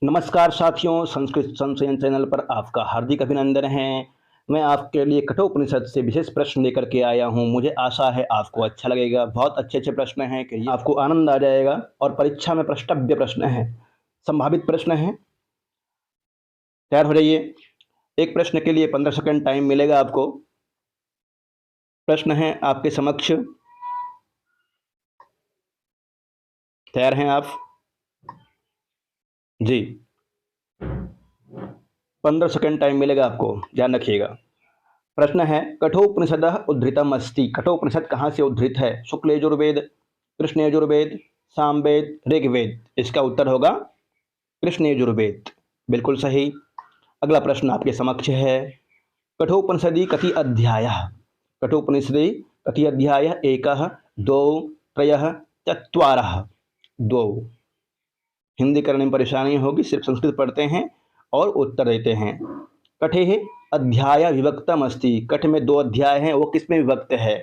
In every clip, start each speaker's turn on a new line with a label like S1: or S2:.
S1: नमस्कार साथियों, संस्कृत संशयन चैनल पर आपका हार्दिक अभिनंदन है। मैं आपके लिए कठोपनिषद से विशेष प्रश्न लेकर के आया हूं। मुझे आशा है आपको अच्छा लगेगा। बहुत अच्छे अच्छे प्रश्न हैं कि आपको आनंद आ जाएगा और परीक्षा में प्रश्नव्य प्रश्न है, संभावित प्रश्न है। तैयार हो जाइए। एक प्रश्न के लिए 15 सेकंड टाइम मिलेगा आपको। प्रश्न है आपके समक्ष। तैयार हैं आप? जी, 15 सेकंड टाइम मिलेगा आपको, ध्यान रखिएगा। प्रश्न है कठोपनिषदः उद्धृतम अस्ति। कठोपनिषद कहाँ से उद्धृत है? शुक्ल यजुर्वेद, कृष्ण यजुर्वेद, सामवेद, ऋग्वेद। इसका उत्तर होगा कृष्ण यजुर्वेद। बिल्कुल सही। अगला प्रश्न आपके समक्ष है। कठोपनिषदि कति अध्यायः? कठोपनिषदि कति अध्यायः? एकः, द्वौ, त्रयः, चत्वारः। दो। हिंदी करने में परेशानी होगी, सिर्फ संस्कृत पढ़ते हैं और उत्तर देते हैं। कठे अध्याय विभक्तम अस्ति। कठ में 2 अध्याय हैं, वो किस में विभक्त है?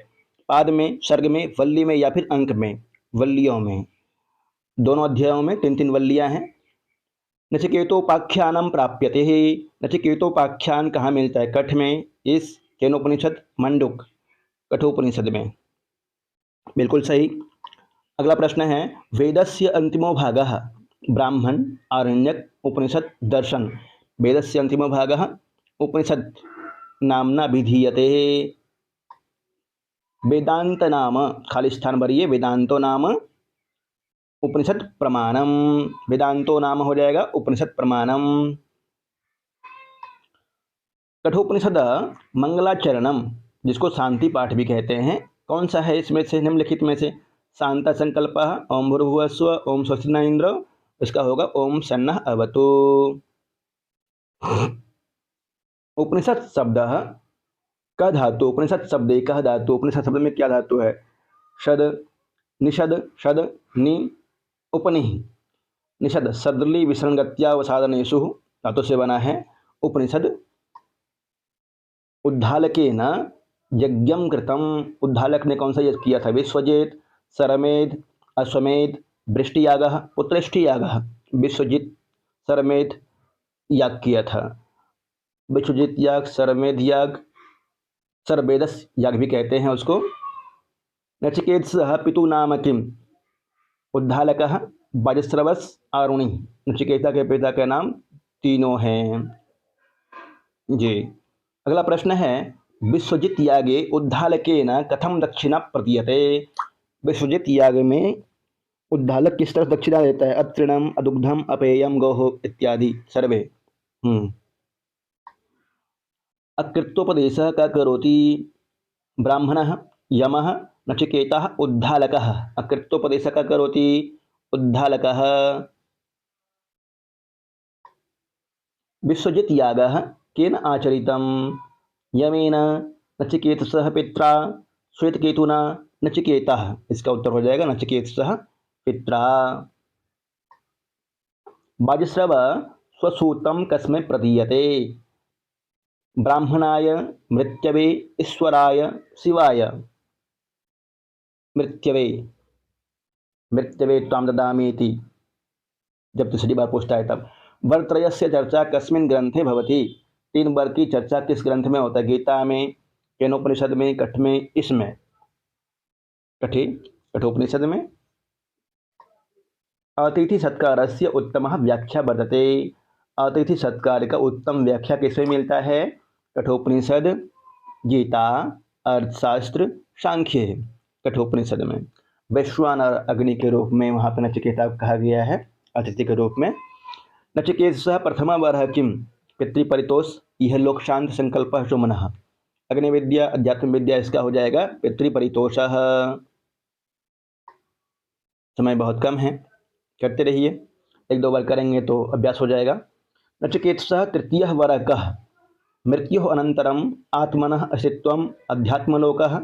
S1: पाद में, सर्ग में, वल्ली में या फिर अंक में? वल्लियों में। दोनों अध्यायों में 3-3 वल्लियां हैं। नचिकेतोपाख्यानम प्राप्यते। नचिकेतोपाख्यान कहाँ मिलता है? कठ में, इस केनोपनिषद, मंडुक, कठोपनिषद में। बिल्कुल सही। अगला प्रश्न है वेदस्य अंतिमो भागः ब्राह्मण, आरण्यक, उपनिषद, दर्शन। वेदस्य अंतिमो भागः उपनिषद नामना विधीयते। वेदांत नाम, खाली स्थान भरिए, वेदांतो नाम उपनिषद प्रमाणम। वेदांतो नाम हो जाएगा उपनिषद प्रमाणम। कठोपनिषद मंगलाचरणम, जिसको शांति पाठ भी कहते हैं, कौन सा है इसमें से? निम्नलिखित में से शांता संकल्प ओम भूर्भुवः स्वः ओम स्वस्ति न इंद्र। इसका होगा ओम सन्नः अवतु। उपनिषद शब्द का धातु, उपनिषद शब्द एक धातु। उपनिषद शब्द में क्या धातु है? शद, निषद, शद, नि, उपनिः। निषद सदली विसंगत्यावसादनेषु धातु से बना है। उपनिषद उद्धालकेन यज्ञम कृतम। उद्धालक ने कौन सा यज्ञ किया था? विश्वजित, सरमेध, अश्वमेध, वृष्टियागः, पुत्रष्टियागः। विश्वजित, सरमेध याग किया था। विश्वजित याग, सरमेध याग, सरवेदस याग भी कहते हैं उसको। नचिकेत्सः पितु नाम किम? उद्धालकः, वाजस्रवस, आरुणि। नचिकेता के पिता का नाम तीनों हैं। जी। अगला प्रश्न है विश्वजित यागे उद्धालकेन कथम दक्षिणा प्रतीयते। विश्वजित याग में उद्धालक किस तरह दक्षिणा देता है? अतृणम, अदुग्धम, अपेयम, गौः इत्यादि सर्वे। अकृत्योपदेशः का करोति ब्राह्मणः, यमः, नचिकेतः, उद्धालकः। अकृत्योपदेशः का करोति उद्धालकः। विश्वजित यागः केन आचरितम? यमेन, नचिकेतसः पित्रा, श्वेतकेतुना, नचिकेतः। इसका उत्तर हो जाएगा नचिकेतसः पित्रा। वाजस्रव स्वसूतम कस्मै प्रदीयते? ब्राह्मणाय, मृत्यवे, ईश्वराय, शिवाय। मृत्यवे, मृत्यवे त्वां ददामीति जब तीसरी बार पूछता है तब। वर्त्रयस्य चर्चा कस्मिन् ग्रंथे भवति? 3 वर्ग की चर्चा किस ग्रंथ में होता है? गीता में, केनोपनिषद में, कठ में, इसमें। कठोपनिषद में। अतिथि सत्कारस्य उत्तमः व्याख्या वर्तते। अतिथि सत्कार का उत्तम व्याख्या किसमें मिलता है? कठोपनिषद, गीता, अर्थशास्त्र, सांख्य। कठोपनिषद में। वैश्वानर अग्नि के रूप में वहाँ पर नचिकेता कहा गया है, अतिथि के रूप में। नचिकेतसः प्रथमा वरः किम? पितृपरितोष, यह लोक शांत संकल्प सुमनः। अग्नि विद्या, अध्यात्म विद्या, इसका हो जाएगा पितृपरितोषः। समय बहुत कम है, करते रहिए, 1-2 बार करेंगे तो अभ्यास हो जाएगा। नचिकेतसः तृतीयः वरः कः? मृत्युः अनंतरम आत्मनः अस्तित्वम् अध्यात्मलोकः,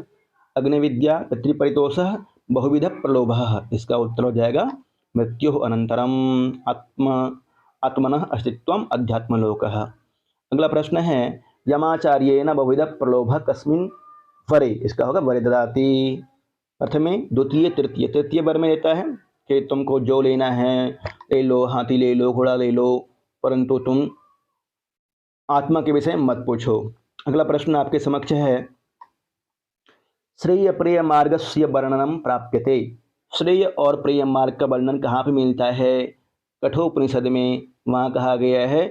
S1: अग्निविद्या, पितृपरितोषः, बहुविध प्रलोभः। इसका उत्तर हो जाएगा मृत्युः अनंतरम आत्मनः अस्तित्वम् अध्यात्मलोकः। अगला प्रश्न है यमाचार्येण बहुविध प्रलोभः कस्मिन् वरे? इसका होगा वरे ददाति। प्रथमे, द्वितीय, तृतीय। तृतीय वर में देता है कि तुमको जो लेना है ले लो, हाथी ले लो, घोड़ा ले लो, परंतु तुम आत्मा के विषय में मत पूछो। अगला प्रश्न आपके समक्ष है, श्रेय प्रिय मार्गस्य वर्णनम प्राप्यते। श्रेय और प्रिय मार्ग का वर्णन कहाँ पे मिलता है? कठोपनिषद में। वहाँ कहा गया है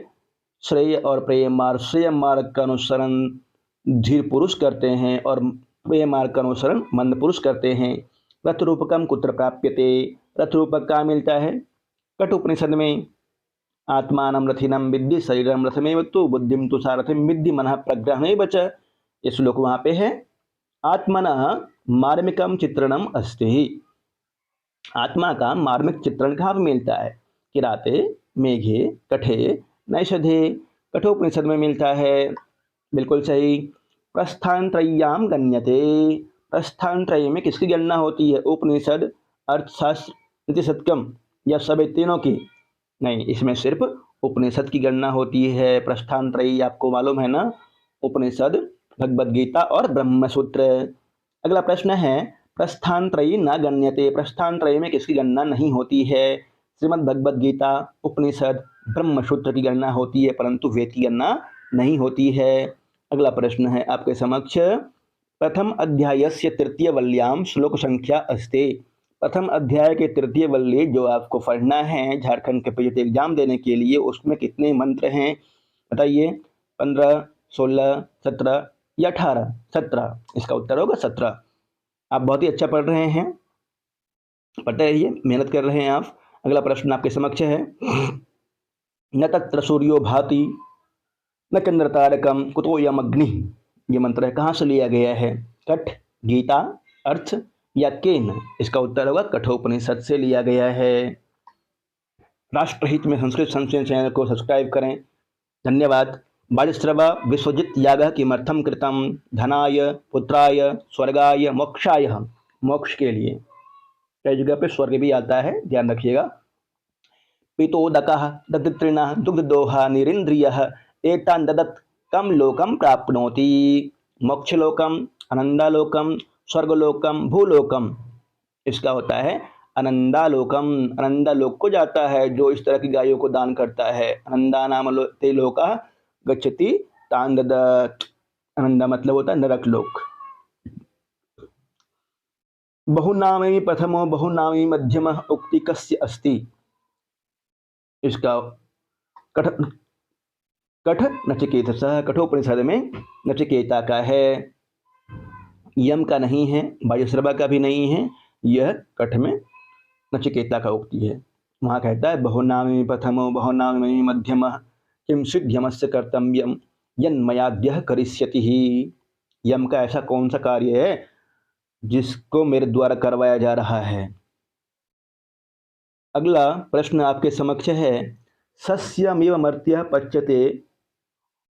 S1: श्रेय और प्रिय मार्ग, श्रेय मार्ग का अनुसरण धीर पुरुष करते हैं और प्रिय मार्ग का अनुसरण मंद पुरुष करते हैं। रथ रूपकम कुत्र प्राप्यते। रथ रूपक कहाँ मिलता है? कठोपनिषद में। आत्मानं रथिनं विद्धि शरीरं रथमेव तु बुद्धिं तु सारथिं विद्धि मनः प्रग्रहणेव च। ये श्लोक वहाँ पे है। आत्मनः मार्मिकं चित्रणम अस्ति। आत्मा का मार्मिक चित्रण कहाँ पे मिलता है? किराते, मेघे, कठे, नैषधे। कठोपनिषद में मिलता है। बिल्कुल सही। प्रस्थानत्रय्याम गण्यते। प्रस्थानत्रय में किसकी गणना होती है? उपनिषद, अर्थशास्त्र, नीतिशतकम या सभी तीनों की? नहीं, इसमें सिर्फ उपनिषद की गणना होती है। प्रस्थानत्रयी आपको मालूम है ना, उपनिषद, भगवद गीता और ब्रह्मसूत्र। अगला प्रश्न है, प्रस्थानत्रयी न गण्यते। प्रस्थानत्रयी में किसकी गणना नहीं होती है? श्रीमद् भगवद गीता, उपनिषद, ब्रह्मसूत्र की गणना होती है, परंतु वेद की गणना नहीं होती है। अगला प्रश्न है आपके समक्ष, प्रथम अध्यायस्य तृतीय वल्याम श्लोक संख्या अस्ति। प्रथम अध्याय के तृतीय वल्ली जो आपको पढ़ना है झारखंड के पीजीटी एग्जाम देने के लिए, उसमें कितने मंत्र हैं बताइए? 15, 16, 17 या 18? 17। इसका उत्तर होगा 17। आप बहुत ही अच्छा पढ़ रहे हैं, पढ़ते रहिए, मेहनत कर रहे हैं आप। अगला प्रश्न आपके समक्ष है, न तत्र सूर्यो भाति न चंद्र तारकम कुतोयम अग्नि। ये मंत्र है, कहाँ से लिया गया है? कठ, गीता, अर्थ या केन? इसका उत्तर होगा कठोपनिषद से लिया गया है। राष्ट्रहित में संस्कृत संशोधन चैनल को सब्सक्राइब करें। धन्यवाद। वाजश्रव विश्वजित यागः किमर्थम कृतम? धनाय, पुत्राय, स्वर्गाय, मोक्षाय। मोक्ष के लिए। कई जगह पे स्वर्ग भी आता है, ध्यान रखिएगा। पितोदकः दग्धतृणः दुग्धदोहः निरिंद्रियः एतान् ददत् कम लोकम प्राप्नोति। मोक्षलोकम, आनंदालोकम, स्वर्गलोकम, भूलोकम। इसका होता है आनंदालोकम। आनंदालोक को जाता है जो इस तरह की गायों को दान करता है। आनंदा नाम ते लोका गच्छति तान् ददत्। आनंदा मतलब होता है नरक लोक। बहुनामी प्रथमो बहुनामी मध्यमः उक्ति कस्य अस्ति। इसका कठ नचिकेतसः। कठोपनिषद में नचिकेता का है, यम का नहीं है, वायुश्रवा का भी नहीं है। यह कठ में नचिकेता का उक्ति है। वहाँ कहता है बहुनामी प्रथमो बहुनामी मध्यमः किंचित् यमस्य कर्तव्यम यन्मयाद्यः करिष्यति ही। यम का ऐसा कौन सा कार्य है जिसको मेरे द्वारा करवाया जा रहा है? अगला प्रश्न आपके समक्ष है, सस्यमिव मर्त्यः पच्यते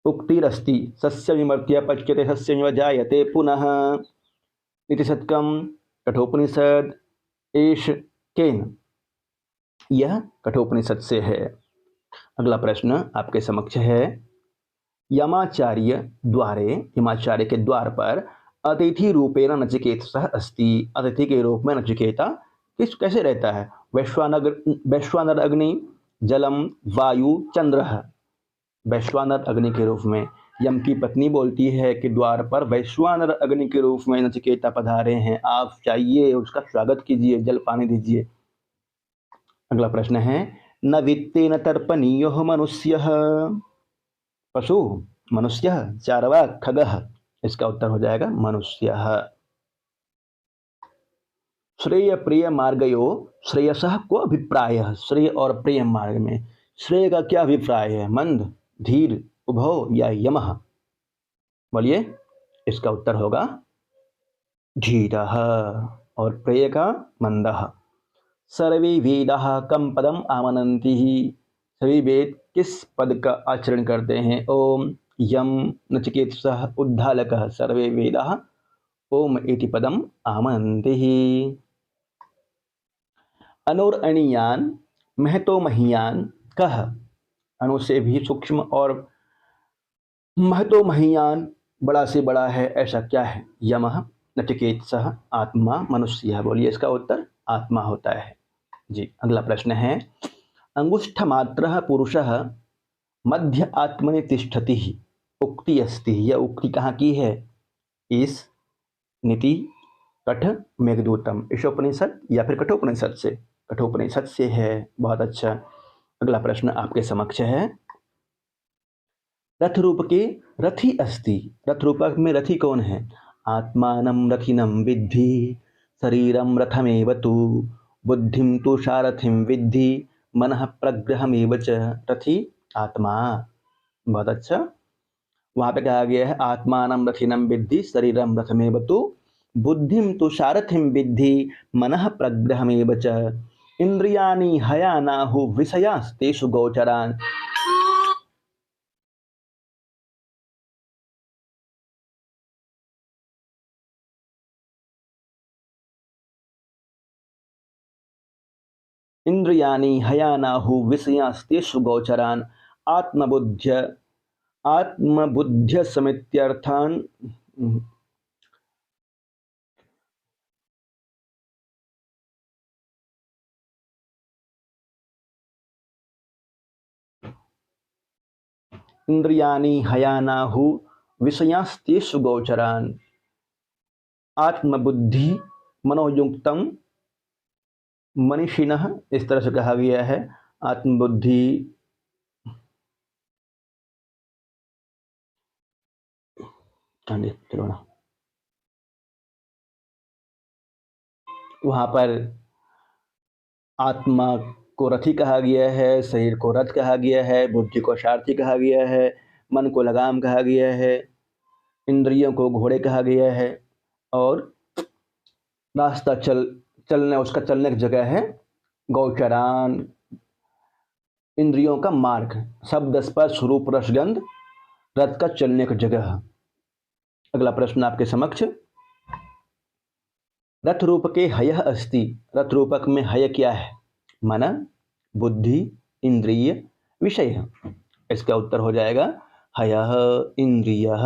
S1: उक्तिरस्ति। सस्यमिमर्त्यः पच्यते सस्यमिव जायते पुनः। नीतिशतकम, कठोपनिषद, एष केन? यह कठोपनिषद से है। अगला प्रश्न आपके समक्ष है, यमाचार्य द्वारे, यमाचार्य के द्वार पर अतिथि रूपेण नचिकेतसः अस्ति। अतिथि के रूप में नचिकेता कैसे रहता है? वैश्वानर अग्नि, जलम, वायु, चंद्र। वैश्वानर अग्नि के रूप में। यम की पत्नी बोलती है कि द्वार पर वैश्वानर अग्नि के रूप में नचिकेता पधारे हैं, आप चाहिए उसका स्वागत कीजिए, जल पानी दीजिए। अगला प्रश्न है, न वित्तेन तर्पणीयो मनुष्यः। पशु, मनुष्यः, चार्वाक, खगः। इसका उत्तर हो जाएगा मनुष्यः। श्रेय प्रिय मार्गयो श्रेयसः को अभिप्राय। श्रेय और प्रिय मार्ग में श्रेय का क्या अभिप्राय है? मंद, धीर, उभौ या यमः? बोलिए। इसका उत्तर होगा धीरः। और प्रिय का मंदः। सर्वे वेदाः कम पदम आमनन्ति। सभी वेद किस पद का आचरण करते हैं? ओम, यम, नचिकेतसः, उद्धालकः, सर्वे वेदाः ओम इति पदम आमनन्ति। अनुरणीयान महतो महीयान कह। अणु से भी सूक्ष्म और महतो महीयान बड़ा से बड़ा है, ऐसा क्या है? यमः, नचिकेतसः, आत्मा, मनुष्य। बोलिए इसका उत्तर आत्मा होता है जी। अगला प्रश्न है, अंगुष्ठमात्रः पुरुषः मध्य आत्मनि तिष्ठति उक्ति अस्ति। यह उक्ति कहाँ की है? इस नीति कठ मेघदूतम ईशोपनिषद या फिर कठोपनिषद से, कठोपनिषद से है। बहुत अच्छा। अगला प्रश्न आपके समक्ष है। रथ रूप के रथी अस्ति। रथ रूपक में रथी कौन है? आत्मानं रथिनं विद्धि शरीरं रथमेव तु बुद्धिं तु सारथिं विद्धि मनः प्रग्रहमेव च। रथी आत्मा। बहुत अच्छा। वहाँ पे कहा गया है आत्मानं रथिनं विद्धि शरीरं रथमेव तु बुद्धिं तु सारथिं विद्धि मनः प्रग्रहमेव च। इंद्रियाणि हयानाहु विषयास्तेषु गोचरान्। इंद्रियाणि हयानाहु विषयास्तेषु गोचरान् आत्मबुद्ध्य समित्यर्थान्। इंद्रियाणि हयानाहु विषयास्तेषु गोचरान् आत्मबुद्धि मनोयुक्तम मनीषिणः। इस तरह से कहा गया है आत्मबुद्धि चलो ना, वहाँ पर आत्मा को रथी कहा गया है, शरीर को रथ कहा गया है, बुद्धि को सारथी कहा गया है, मन को लगाम कहा गया है, इंद्रियों को घोड़े कहा गया है और रास्ता चलने उसका चलने की जगह है गौचरान। इंद्रियों का मार्ग, शब्द स्पर्श रूप रसगंध रथ का चलने की जगह। अगला प्रश्न आपके समक्ष। रथ रूप के हयः अस्ति। रथ रूपक में हय क्या है? मन, बुद्धि, इंद्रिय, विषय। इसका उत्तर हो जाएगा हयः इंद्रियः।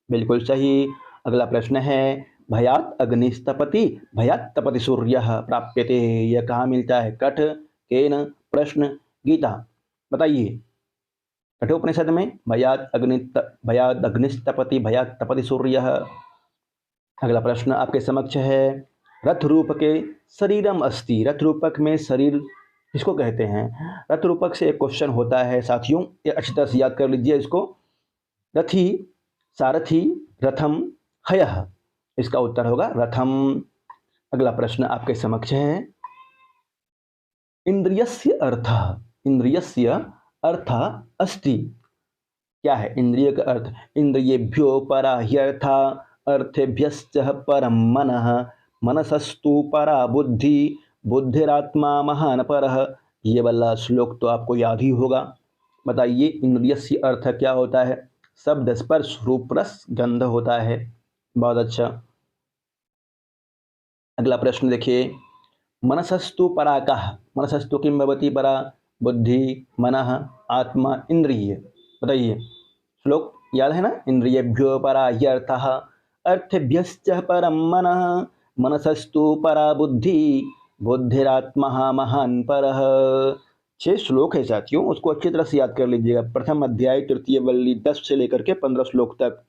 S1: बिल्कुल सही। अगला प्रश्न है भयात् अग्निस्तपति भयात् तपति सूर्यः प्राप्यते। यह कहाँ मिलता है? कठ, केन, प्रश्न, गीता। बताइए। कठोपनिषद में भयात् अग्निस्तपति भयात् तपति सूर्यः। अगला प्रश्न आपके समक्ष है रथ रूप के शरीरम अस्ति। रथ रूपक में शरीर किसको कहते हैं? रथ रूपक से एक क्वेश्चन होता है साथियों, ये अच्छी तरह से याद कर लीजिए इसको। रथी, सारथी, रथम, हयः। इसका उत्तर होगा रथम। अगला प्रश्न आपके समक्ष है इंद्रियस्य अर्थः। इंद्रियस्य अर्थः अस्ति। क्या है इंद्रिय का अर्थ? इंद्रियेभ्यो परा ह्यर्था अर्थेभ्यश्च परम मनः मनसस्तु परा बुद्धि बुद्धिरात्मा महान परः। ये वाला श्लोक तो आपको याद ही होगा। बताइए इंद्रियस्य अर्थ क्या होता है? शब्द स्पर्श रूप रस गंध होता है। बहुत अच्छा। अगला प्रश्न देखिए मनसस्तु परा कः। मनसस्तु किं भवति परा? बुद्धि, मनः, आत्मा, इंद्रिय। बताइए। श्लोक याद है ना? इंद्रियेभ्यो परा ह्यर्थः अर्थेभ्यश्च परम मनः मनसस्तु परा बुद्धि बुद्धिरात्मा महान परः। 6 श्लोक है साथियों, उसको अच्छी तरह से याद कर लीजिएगा। प्रथम अध्याय तृतीय वल्ली 10 से लेकर के 15 श्लोक तक।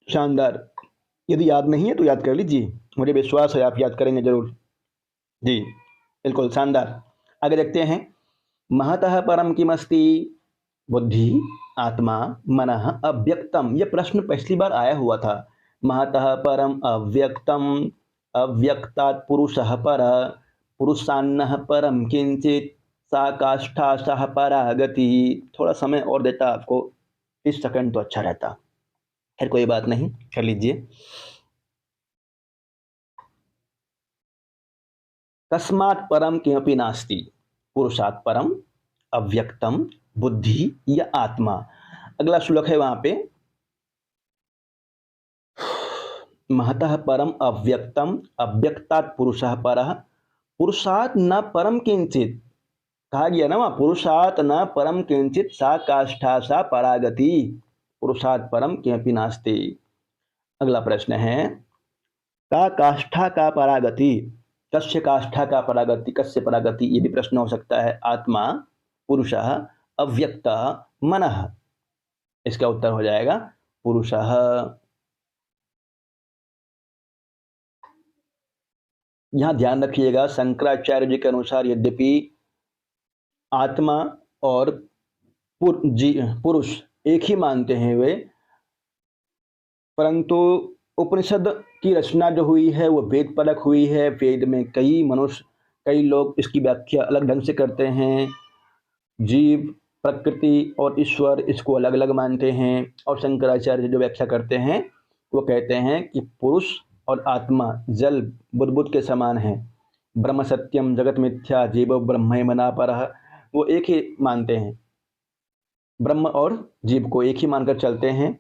S1: शानदार। यदि याद नहीं है तो याद कर लीजिए, मुझे विश्वास है आप याद करेंगे जरूर। जी बिल्कुल शानदार। आगे देखते हैं महतः परम किमस्ति। बुद्धि, आत्मा, मनः, अव्यक्तम। यह प्रश्न पिछली बार आया हुआ था। महतः परम अव्यक्तम अव्यक्तात् पुरुषः परः पुरुषान्नः परम किंचित सा काष्ठा सह परा गति। थोड़ा समय और देता आपको 30 सेकंड तो अच्छा रहता। खैर कोई बात नहीं, कर लीजिए। तस्मात् परम किमपि नास्ति। पुरुषात् परम, अव्यक्तम, बुद्धि या आत्मा। अगला श्लोक है वहां पे महतः परम अव्यक्तम अव्यक्तात् पुरुषः परः पुरुषात् न परम किंचित। कहा गया ना वहाँ पुरुषात् न परम किंचित सा काष्ठा सा परागति। पुरुषात् परम किमपि नास्ति। अगला प्रश्न है का काष्ठा का परागति। कस्य काष्ठा का परागति, कस्य परागति, ये भी प्रश्न हो सकता है। आत्मा, पुरुषः, अव्यक्तः, मनः। इसका उत्तर हो जाएगा पुरुषः। यहाँ ध्यान रखिएगा, शंकराचार्य जी के अनुसार यद्यपि आत्मा और पुरुष एक ही मानते हैं वे, परंतु उपनिषद की रचना जो हुई है वो वेद परक हुई है। वेद में कई लोग इसकी व्याख्या अलग ढंग से करते हैं। जीव, प्रकृति और ईश्वर इसको अलग अलग मानते हैं, और शंकराचार्य जो व्याख्या करते हैं वो कहते हैं कि पुरुष और आत्मा जल बुदबुद के समान हैं। ब्रह्म सत्यम जगत मिथ्या जीवो ब्रह्म मना परः, वो एक ही मानते हैं, ब्रह्म और जीव को एक ही मानकर चलते हैं।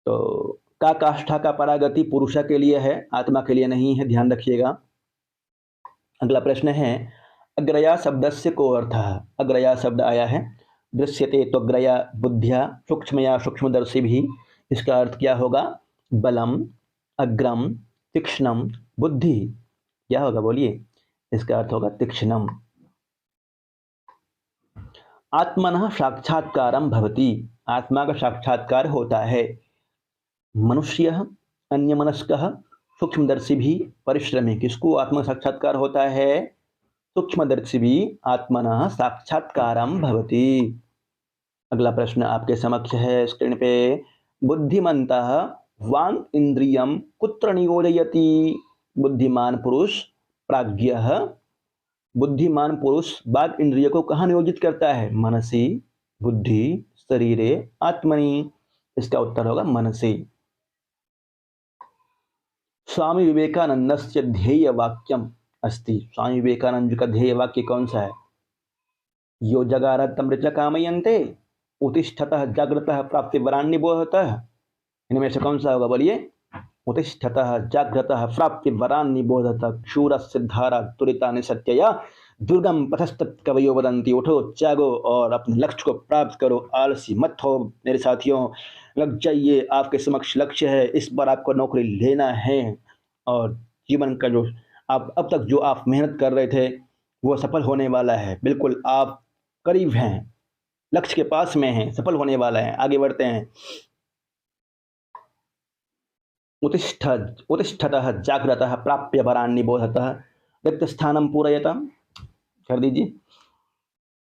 S1: तो का काष्ठा का परागति पुरुष के लिए है, आत्मा के लिए नहीं है, ध्यान रखिएगा। अगला प्रश्न है, अग्रया शब्दस्य को अर्थः। अग्रया शब्द आया है, दृश्यते त्वग्रया बुद्ध्या सूक्ष्मया सूक्ष्मदर्शी भी। इसका अर्थ क्या होगा? बलम, अग्रम, तीक्ष्णम, बुद्धि। क्या होगा बोलिए? इसका अर्थ होगा तीक्ष्णम। आत्मनः साक्षात्कारम भवति, आत्मा का साक्षात्कार होता है। मनुष्यः अन्यमनस्कः सूक्ष्मदर्शी भी परिश्रमी, किसको आत्मा साक्षात्कार होता है? सूक्ष्मदर्शी भी आत्मनः साक्षात्कारम भवति। अगला प्रश्न आपके समक्ष है स्क्रीन पे, बुद्धिमन्तः वांग इंद्रियम कुत्र नियोजयति। बुद्धिमान पुरुष प्राज्ञः, बुद्धिमान पुरुष वाग इंद्रिय को कहाँ नियोजित करता है? मनसी, बुद्धि, शरीरे, आत्मनि। इसका उत्तर होगा मनसी। स्वामी विवेकानंदस्य ध्येय वाक्यम अस्ति। स्वामी विवेकानंद जी का ध्येय वाक्य कौन सा है? यो जगारतमृच कामयन्ते उत्तिष्ठतः जागृतः प्राप्ति वरान्नि बोधतः। इनमें से कौन सा होगा बोलिए? उत्तिष्ठतः जागृतः प्राप्ति वरान्नि बोधतः क्षूरस्य धारा तुरिता निसत्यया दुर्गम पथस्तत् कवयो वदन्ति। उठो, जागो और अपने लक्ष्य को प्राप्त करो, आलसी मत हो मेरे साथियों, लग जाइए, आपके समक्ष लक्ष्य है, इस बार आपको नौकरी लेना है और जीवन का जो आप अब तक जो आप मेहनत कर रहे थे वो सफल होने वाला है। बिल्कुल आप करीब हैं, लक्ष्य के पास में हैं, सफल होने वाला है। आगे बढ़ते हैं। उत्तिष्ठतः जागृतः प्राप्य वरान्नि बोधतः रिक्त स्थानम पूरयतः। कर दीजिए,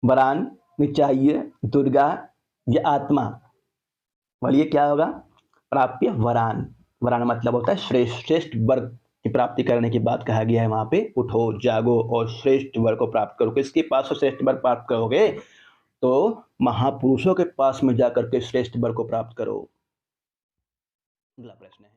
S1: वरान चाहिए, दुर्गा या आत्मा, बोलिए क्या होगा? प्राप्य वरान। वरान मतलब होता है श्रेष्ठ, श्रेष्ठ वर्ग की प्राप्ति करने की बात कहा गया है वहां पे। उठो, जागो और श्रेष्ठ वर्ग को प्राप्त करो। किसके पास से श्रेष्ठ वर्ग प्राप्त करोगे? तो महापुरुषों के पास में जाकर के श्रेष्ठ वर्ग को प्राप्त करो। अगला प्रश्न है,